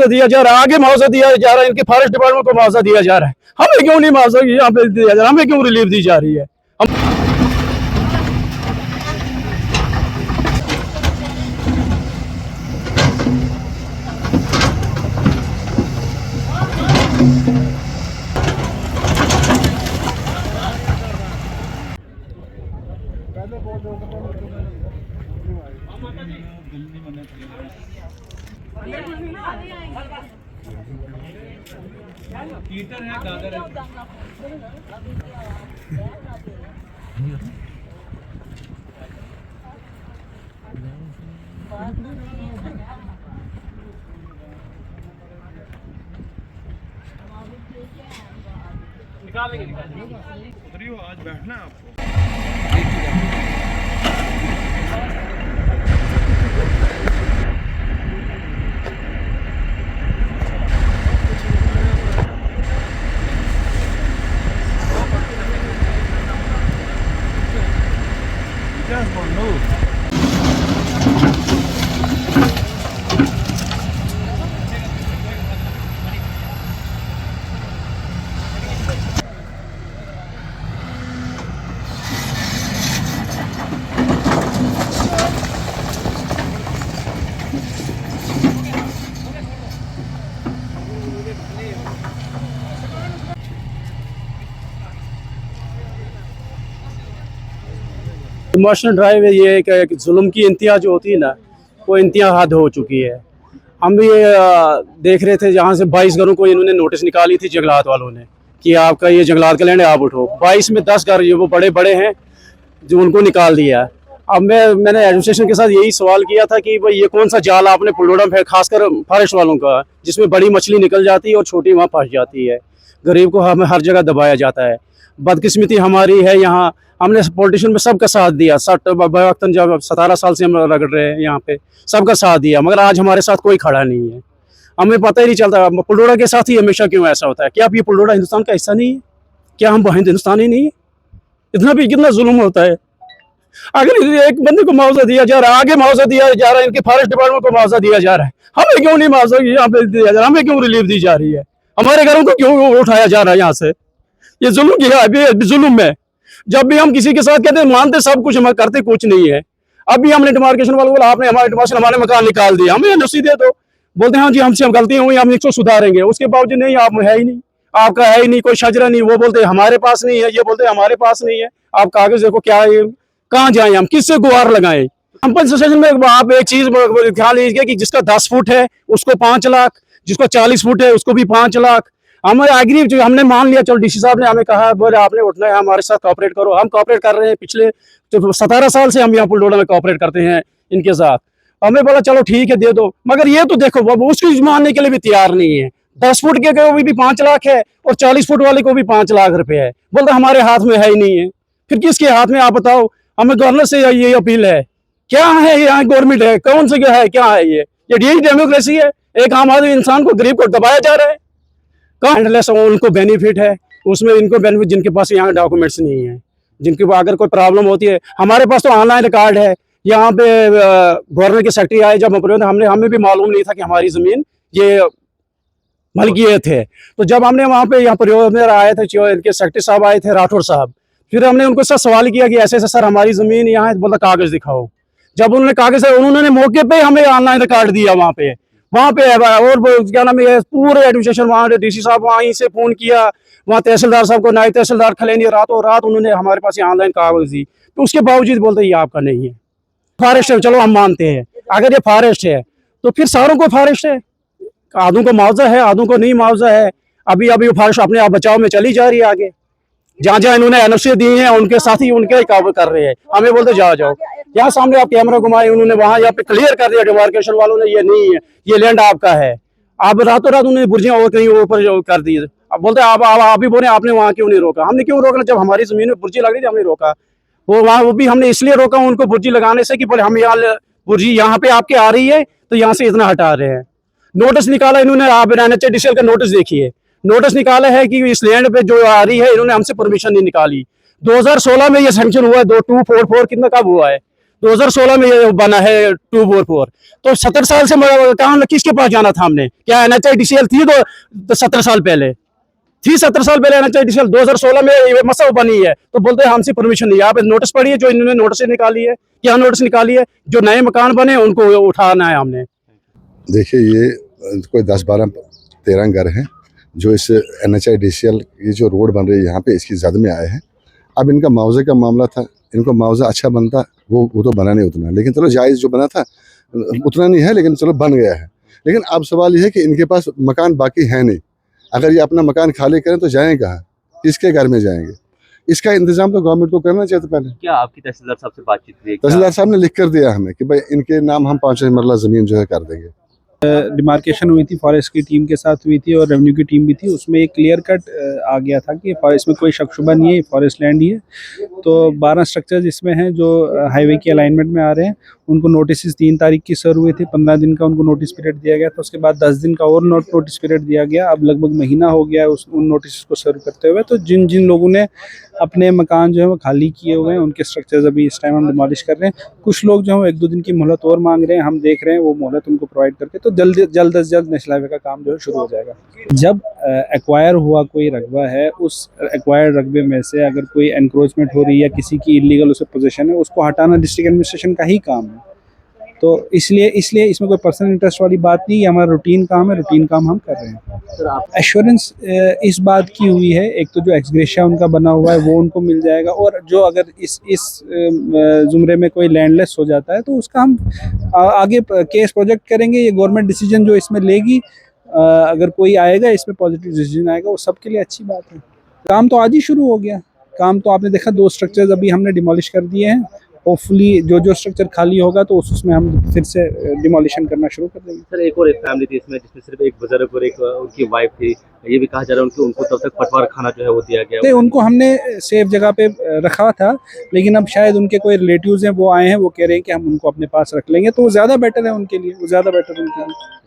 दिया जा रहा है, आगे मुआवजा दिया जा रहा है, इनके फॉरेस्ट डिपार्टमेंट को मुआवजा दिया जा रहा है, हमें क्यों नहीं मुआवजा यहाँ पे दिया जा रहा है, हमें क्यों रिलीफ दी जा रही है। कीर्तन है, दादर है। निकालेंगे उतरियो, आज बैठना है आपको। Just one move. Emotional drive है ये एक जुल्म की इंतहा जो होती है ना, वो इंतहा हद हो चुकी है। हम भी देख रहे थे जहाँ से 22 घरों को इन्होंने नोटिस निकाली थी जंगलात वालों ने कि आपका ये जंगलात का लैंड है, आप उठो। 22 में 10 घर वो बड़े बड़े हैं जो उनको निकाल दिया। अब मैंने एडमिनिस्ट्रेशन के साथ यही सवाल किया था कि भाई ये कौन सा जाल आपने पुलोड़ा में, खासकर फॉरेस्ट वालों का, जिसमें बड़ी मछली निकल जाती है और छोटी वहाँ फंस जाती है। गरीब को हमें हर जगह दबाया जाता है। बदकिस्मती हमारी है यहाँ, हमने पॉलिटिशियन में सबका साथ दिया। 17 साल से हम रगड़ रहे हैं यहाँ पे, सबका साथ दिया, मगर आज हमारे साथ कोई खड़ा नहीं है। हमें पता ही नहीं चलता पुलोड़ा के साथ ही हमेशा क्यों ऐसा होता है। क्या अब ये पुलोड़ा हिंदुस्तान का हिस्सा नहीं है? क्या हम हिंदुस्तानी नहीं है? इतना भी कितना जुल्म होता है। अगर एक बंदे को मुआवजा दिया जा रहा है, आगे मुआवजा दिया जा रहा है, इनके फॉरेस्ट डिपार्टमेंट को मुआवजा दिया जा रहा है, हमें क्यों नहीं मुआवजा यहाँ पे दिया जा रहा है, हमें क्यों रिलीफ दी जा रही है, हमारे घरों को क्यों उठाया जा रहा है यहाँ से। ये जुल्म किया है, जुल्म है। जब भी हम किसी के साथ कहते हैं मानते सब कुछ, हम करते कुछ नहीं है। अभी हमने डिमार्केशन वालों को, आपने हमारे डिमार्केशन हमारे मकान निकाल दिया, हमें नसी दे दो, बोलते हैं हाँ जी हमसे हम गलतियां हुई, हम इसको सुधारेंगे। उसके बावजूद नहीं, आप है ही नहीं, आपका है ही नहीं, कोई शजरा नहीं। वो बोलते हैं हमारे पास नहीं है, ये बोलते हैं हमारे पास नहीं है। आप कागज देखो क्या है, कहाँ जाए, हम किससे गुहार लगाएं। कंपनसेशन में आप एक चीज ख्याल लीजिए कि जिसका 10 फुट है उसको 5 लाख, जिसको 40 फुट है उसको भी 5 लाख। हम एग्री, जो हमने मान लिया, चलो डीसी साहब ने हमें कहा बोले आपने उठना है, हमारे साथ कोऑपरेट करो। हम कोऑपरेट कर रहे हैं, पिछले 17 साल से हम यहाँ पुलडोडा में कोऑपरेट करते हैं इनके साथ। हमें बोला चलो ठीक है दे दो, मगर ये तो देखो वो उसकी मानने के लिए भी तैयार नहीं है। 10 फुट के को भी 5 लाख है और 40 फुट वाले को भी 5 लाख रुपए है। बोलते हमारे हाथ में है ही नहीं है, फिर किसके हाथ में आप बताओ। हमें गवर्नर से ये अपील है, क्या है यहाँ गवर्नमेंट है, कौन सा क्या है, क्या है ये डेमोक्रेसी है। एक आम आदमी इंसान को, गरीब को दबाया जा रहा है। कहाँ उनको बेनिफिट है, उसमें इनको बेनिफिट जिनके पास यहाँ डॉक्यूमेंट्स नहीं है, जिनके पास अगर कोई प्रॉब्लम होती है। हमारे पास तो ऑनलाइन रिकॉर्ड है। यहाँ पे गवर्नर के सेक्रेटरी आए जब हमें भी मालूम नहीं था कि हमारी जमीन ये मलकियत है। तो जब हमने वहाँ पे यहाँ प्रयोग में आए थे, इनके सेक्रेटरी साहब आए थे, राठौर साहब, फिर हमने उनको सर सवाल किया कि ऐसे ऐसे सर हमारी जमीन यहाँ है, बोला कागज दिखाओ। जब उन्होंने कागज, उन्होंने मौके पे हमें ऑनलाइन रिकॉर्ड दिया वहाँ पे और क्या नाम है पूरे एडमिनिस्ट्रेशन, वहाँ डीसी साहब वहीं से फोन किया, वहाँ तहसीलदार साहब को, नायब तहसीलदार खलेनी, रातों रात उन्होंने हमारे पास ऑनलाइन कागज दी। तो उसके बावजूद बोलते ये आपका नहीं है। फॉरेस्ट है, चलो हम मानते हैं, अगर ये फॉरेस्ट है तो फिर सारों को फॉरेस्ट है। आधों को मुआवजा है, आधों को नहीं मुआवजा है। अभी फॉरेस्ट अपने आप बचाव में चली जा रही है आगे। जहाँ जहाँ इन्होंने एनओसी दी है उनके साथ ही उनके काबू कर रहे हैं। हमें बोलते जाओ जाओ, यहाँ सामने आप कैमरा घुमाए, उन्होंने वहाँ यहाँ पे क्लियर कर दिया डिमार्केशन वालों ने, ये नहीं है, ये लैंड आपका है। आप रातों रात उन्होंने बुर्जियां और कहीं ऊपर कर दी। अब बोलते आप भी बोले आपने वहाँ क्यों नहीं रोका। हमने क्यों रोकना, जब हमारी जमीन में बुर्जी लग रही थी हमने रोका। वो भी हमने इसलिए रोका उनको बुर्जी लगाने से कि बोले हम यहाँ बुर्जी यहाँ पे आपके आ रही है तो यहाँ से इतना हटा रहे हैं। नोटिस निकाला इन्होंने, आप NHDCL का नोटिस देखिए, नोटिस निकाला है कि इस लैंड पे जो आ रही है, इन्होंने हमसे परमिशन नहीं निकाली। 2016 में ये सैंक्शन हुआ है, 2244 कितना कब हुआ है, 2016 में ये बना है 244। तो 70 साल से कहाँ किसके पास जाना था हमने? क्या NHIDCL थी तो 70 साल पहले थी, 70 साल पहले NHIDCL 2016 में ये मसला बनी है। तो बोलते हैं हमसे परमिशन नहीं है। आप नोटिस पढ़िए जो इन्होंने नोटिस निकाली है, क्या नोटिस निकाली है? जो नए मकान बने उनको उठाना है हमने। देखिए, ये कोई 10-12-13 घर हैं जो इस NHIDCL ये जो रोड बन रही है यहाँ पे इसकी जद में आए हैं। अब इनका मुआवजे का मामला था, इनको मुआवजा अच्छा बनता वो तो बना नहीं उतना, लेकिन चलो जायज़ जो बना था उतना नहीं है, लेकिन चलो बन गया है। लेकिन अब सवाल ये है कि इनके पास मकान बाकी है नहीं। अगर ये अपना मकान खाली करें तो जाएँ कहाँ, किसके घर में जाएंगे? इसका इंतजाम तो गवर्नमेंट को करना चाहिए। तो पहले क्या आपकी तहसीलदार साहब से बातचीत हुई? तहसीलदार साहब ने लिख कर दिया हमें कि भाई इनके नाम हम 5 मरला ज़मीन जो है कर देंगे। डिमार्केशन हुई थी, फॉरेस्ट की टीम के साथ हुई थी और रेवेन्यू की टीम भी थी। उसमें एक क्लियर कट आ गया था कि इसमें कोई शक शुबा नहीं है, फॉरेस्ट लैंड ही है। तो 12 स्ट्रक्चर्स इसमें हैं जो हाईवे की अलाइनमेंट में आ रहे हैं। उनको नोटिस 3 तारीख की सर्व हुए थे, 15 दिन का उनको नोटिस पीरियड दिया गया था। उसके बाद 10 दिन का और नोटिस पीरियड दिया गया। अब लगभग महीना हो गया है उन नोटिस को सर्व करते हुए। तो जिन जिन लोगों ने अपने मकान जो है वो खाली किए हुए हैं उनके स्ट्रक्चर्स अभी इस टाइम हम डिमोलिश कर रहे हैं। कुछ लोग जो है 1-2 दिन की मोहलत और मांग रहे हैं, हम देख रहे हैं वो मोहलत उनको प्रोवाइड करके तो जल्द से जल्द नेशनल हाईवे का काम जो है शुरू हो जाएगा। जब एक्वायर हुआ कोई रकबा है, उस एक्वायर्ड रकबे में से अगर कोई एनक्रोचमेंट हो रही है या किसी की इलीगल उसे पोजीशन है, उसको हटाना डिस्ट्रिक्ट एडमिनिस्ट्रेशन का ही काम है। तो इसलिए इसमें कोई पर्सनल इंटरेस्ट वाली बात नहीं है, हमारा रूटीन काम है, रूटीन काम हम कर रहे हैं। सर आप एश्योरेंस इस बात की हुई है, एक तो जो एक्सग्रेशिया उनका बना हुआ है वो उनको मिल जाएगा, और जो अगर इस जुमरे में कोई लैंडलेस हो जाता है तो उसका हम आगे केस प्रोजेक्ट करेंगे। ये गवर्नमेंट डिसीजन जो इसमें लेगी, अगर कोई आएगा इसमें पॉजिटिव डिसीजन आएगा, वो सबके लिए अच्छी बात है। काम तो आज ही शुरू हो गया। काम तो आपने देखा 2 स्ट्रक्चर्स अभी हमने डिमोलिश कर दिए हैं। होपफुली जो स्ट्रक्चर खाली होगा तो उसमें हम फिर से डिमोलिशन करना शुरू कर देंगे। सर एक और एक फैमिली थी इसमें जिसमें सिर्फ एक बुजुर्ग और एक उनकी वाइफ थी। ये भी कहा जा रहा है उनको तब तक पटवार खाना जो है वो दिया गया। नहीं, उनको हमने सेफ जगह पे रखा था, लेकिन अब शायद उनके कोई रिलेटिव्स हैं वो आए हैं, वो कह रहे हैं कि हम उनको अपने पास रख लेंगे, तो वो ज़्यादा बेटर है उनके लिए, वो ज़्यादा बेटर है उनके लिए।